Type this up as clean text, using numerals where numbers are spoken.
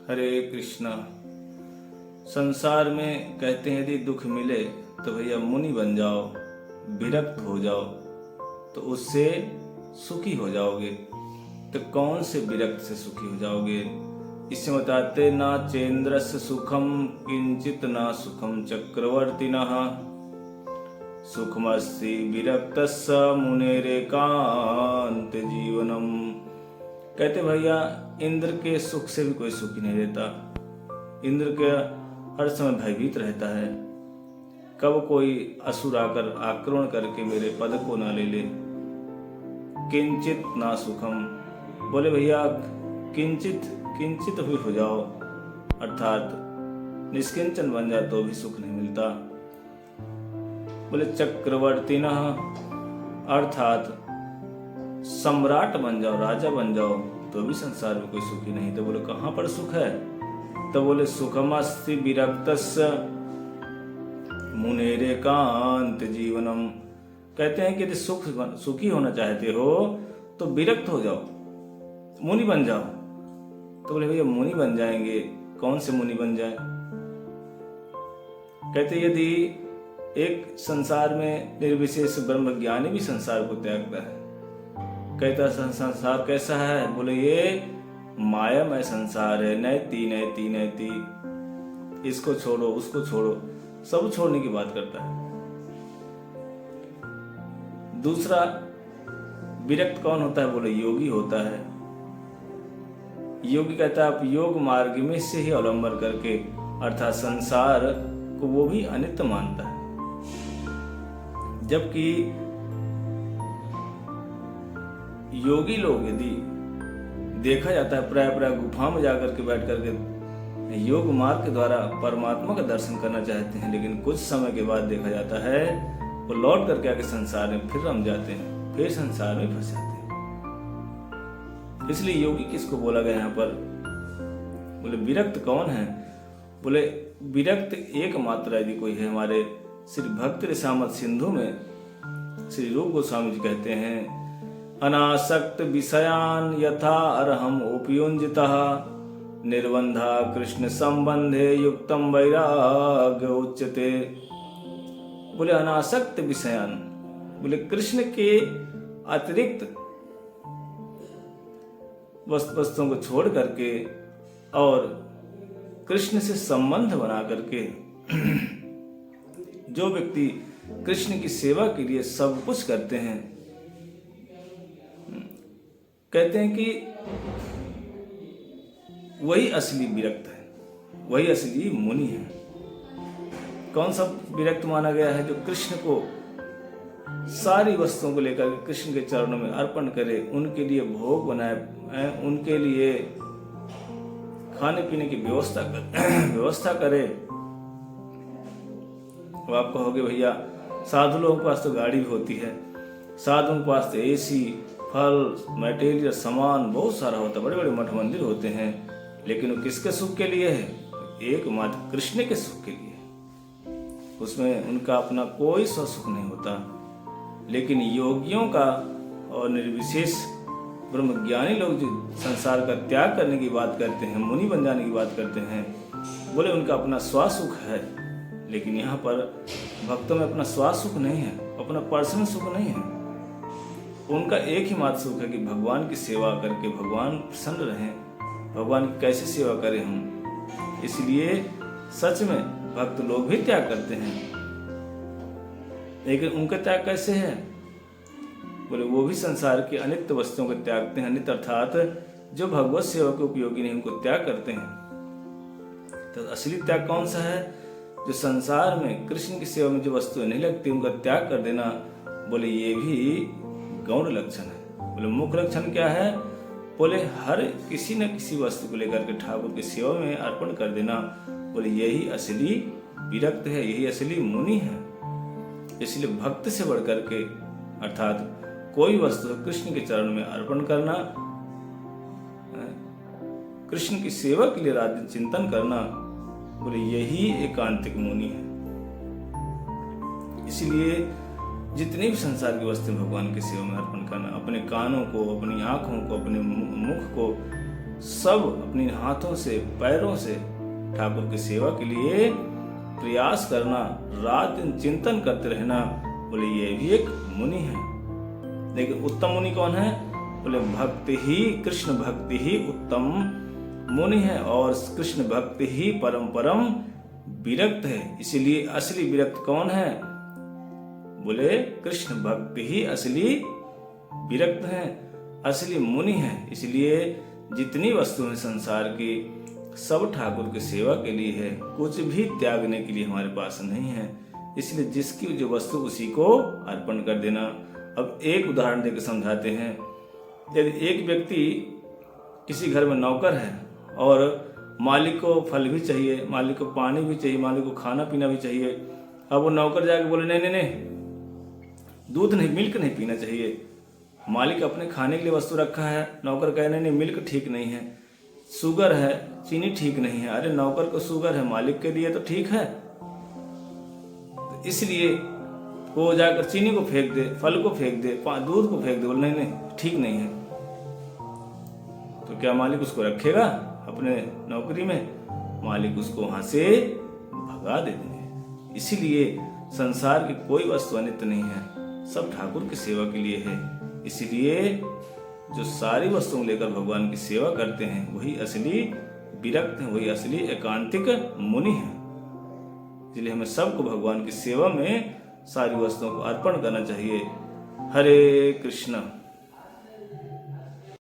हरे कृष्णा। संसार में कहते हैं यदि दुख मिले तो भैया मुनि बन जाओ, विरक्त हो जाओ तो उससे सुखी हो जाओगे। तो कौन से विरक्त से सुखी हो जाओगे? इसमें बताते ना चेन्द्रस्य सुखम किंचित ना सुखम चक्रवर्तिनः सुखमस्ति विरक्तस्य मुनेरेकांत जीवनम। कहते भैया इंद्र के सुख से भी कोई सुखी नहीं रहता। इंद्र के हर समय भयभीत रहता है, कब कोई असुर आकर आक्रमण करके मेरे पद को ना ले ले। किंचित ना सुखम, बोले भैया किंचित भी हो जाओ, अर्थात निष्किंचन बन जाए तो भी सुख नहीं मिलता। बोले चक्रवर्ती न, अर्थात सम्राट बन जाओ, राजा बन जाओ तो भी संसार में कोई सुखी नहीं। तो बोले कहाँ पर सुख है? तो बोले सुखमस्ति विरक्तस्य मुनेरेकांत जीवनम। कहते हैं कि यदि सुखी होना चाहते हो तो विरक्त हो जाओ, मुनि बन जाओ। तो बोले भैया मुनि बन जाएंगे, कौन से मुनि बन जाए? कहते यदि एक संसार में निर्विशेष ब्रह्मज्ञानी भी संसार को त्यागता है, कहता संसार कैसा है? बोले ये मायामय संसार है, नैति नैति नैति, इसको छोड़ो उसको छोड़ो, सब छोड़ने की बात करता है। दूसरा विरक्त कौन होता है? बोले योगी होता है। योगी कहता है आप योग मार्ग में से ही अवलंबन करके, अर्थात संसार को वो भी अनित्य मानता है। जबकि योगी लोग यदि देखा जाता है प्राय गुफा में जाकर के बैठ करके योग मार्ग के द्वारा परमात्मा का दर्शन करना चाहते हैं, लेकिन कुछ समय के बाद देखा जाता है वो लौट करके आके संसार में फिर रम जाते हैं, फिर संसार में फंस जाते हैं। इसलिए योगी किसको बोला गया यहाँ पर? बोले विरक्त कौन है? बोले विरक्त एकमात्र यदि कोई है, हमारे श्री भक्ति रसामत सिंधु में श्री रूप गोस्वामी जी कहते हैं अनासक्त विषयान यथा अरहम उपयुंजितः निर्बंधा कृष्ण संबंधे युक्तम वैराग्य उच्यते। बोले अनासक्त विषयान, बोले कृष्ण के अतिरिक्त वस्तुओं को छोड़ करके और कृष्ण से संबंध बना करके जो व्यक्ति कृष्ण की सेवा के लिए सब कुछ करते हैं, कहते हैं कि वही असली विरक्त है, वही असली मुनि है। कौन सा विरक्त माना गया है? जो कृष्ण को सारी वस्तुओं को लेकर कृष्ण के चरणों में अर्पण करे, उनके लिए भोग बनाए, उनके लिए खाने पीने की व्यवस्था करे। वो आप कहोगे भैया साधु लोगों के पास तो गाड़ी भी होती है, साधुओं के पास तो एसी, फल, मटेरियल, सामान बहुत सारा होता है, बड़े बड़े मठ मंदिर होते हैं, लेकिन वो किसके सुख के लिए है? एकमात्र कृष्ण के सुख के लिए। उसमें उनका अपना कोई सुख नहीं होता। लेकिन योगियों का और निर्विशेष ब्रह्मज्ञानी लोग जो संसार का त्याग करने की बात करते हैं, मुनि बन जाने की बात करते हैं, बोले उनका अपना स्वासुख है। लेकिन यहाँ पर भक्तों में अपना स्वासुख नहीं है, अपना पर्सनल सुख नहीं है। उनका एक ही मात्र सुख है कि भगवान की सेवा करके भगवान प्रसन्न रहें, भगवान की कैसे सेवा करें हम। इसलिए सच में भक्त लोग भी त्याग करते हैं, लेकिन उनका त्याग कैसे है? बोले वो भी संसार की अनित्य वस्तुओं को त्यागते हैं, अनित्य अर्थात जो भगवत सेवा के उपयोगी नहीं उनको त्याग करते हैं। तो असली त्याग कौन सा है? जो संसार में कृष्ण की सेवा में जो वस्तुएं नहीं लगती उनका त्याग कर देना। बोले ये भी गौण लक्षण है। बोले मुख्य लक्षण क्या है? बोले हर किसी न किसी वस्तु को लेकर के ठाकुर की सेवा में अर्पण कर देना। बोले यही असली विरक्त है, यही असली मुनि है। इसलिए भक्त से बढ़ करके, अर्थात कोई वस्तु कृष्ण के चरण में अर्पण करना, कृष्ण की सेवा के लिए रात दिन चिंतन करना, बोले यही एकांतिक मुनि है। इसलिए जितनी भी संसार की वस्तु भगवान की सेवा में अर्पण करना, अपने कानों को, अपनी आंखों को, अपने मुख को सब अपने हाथों से पैरों से ठाकुर की सेवा के लिए प्रयास करना, रात दिन चिंतन करते रहना। बोले ये भी एक मुनि है। लेकिन उत्तम मुनि कौन है? बोले भक्ति ही, कृष्ण भक्ति ही उत्तम मुनि है, और कृष्ण भक्ति ही परम परम विरक्त है। इसीलिए असली विरक्त कौन है? बोले कृष्ण भक्ति ही असली विरक्त है, असली मुनि है। इसलिए जितनी वस्तु है संसार की, सब ठाकुर की सेवा के लिए है, कुछ भी त्यागने के लिए हमारे पास नहीं है। इसलिए जिसकी जो वस्तु उसी को अर्पण कर देना। अब एक उदाहरण देकर समझाते हैं। यदि एक व्यक्ति किसी घर में नौकर है और मालिक को फल भी चाहिए, मालिक को पानी भी चाहिए, मालिक को खाना पीना भी चाहिए। अब वो नौकर जाके बोले नहीं नहीं नहीं, दूध नहीं, मिल्क नहीं पीना चाहिए। मालिक अपने खाने के लिए वस्तु रखा है, नौकर कहे नहीं नहीं मिल्क ठीक नहीं है, शुगर है, चीनी ठीक नहीं है। अरे नौकर को शुगर है, मालिक के लिए तो ठीक है। इसलिए वो जाकर चीनी को फेंक दे, फल को फेंक दे, दूध को फेंक दे, बोले नहीं नहीं ठीक नहीं है। तो क्या मालिक उसको रखेगा अपने नौकरी में? मालिक उसको वहां से भगा देंगे। इसीलिए संसार की कोई वस्तु अनित्य नहीं है, सब ठाकुर की सेवा के लिए है। इसलिए जो सारी वस्तुओं लेकर भगवान की सेवा करते हैं वही असली विरक्त हैं, वही असली एकांतिक मुनि हैं। इसलिए हमें सबको भगवान की सेवा में सारी वस्तुओं को अर्पण करना चाहिए। हरे कृष्ण।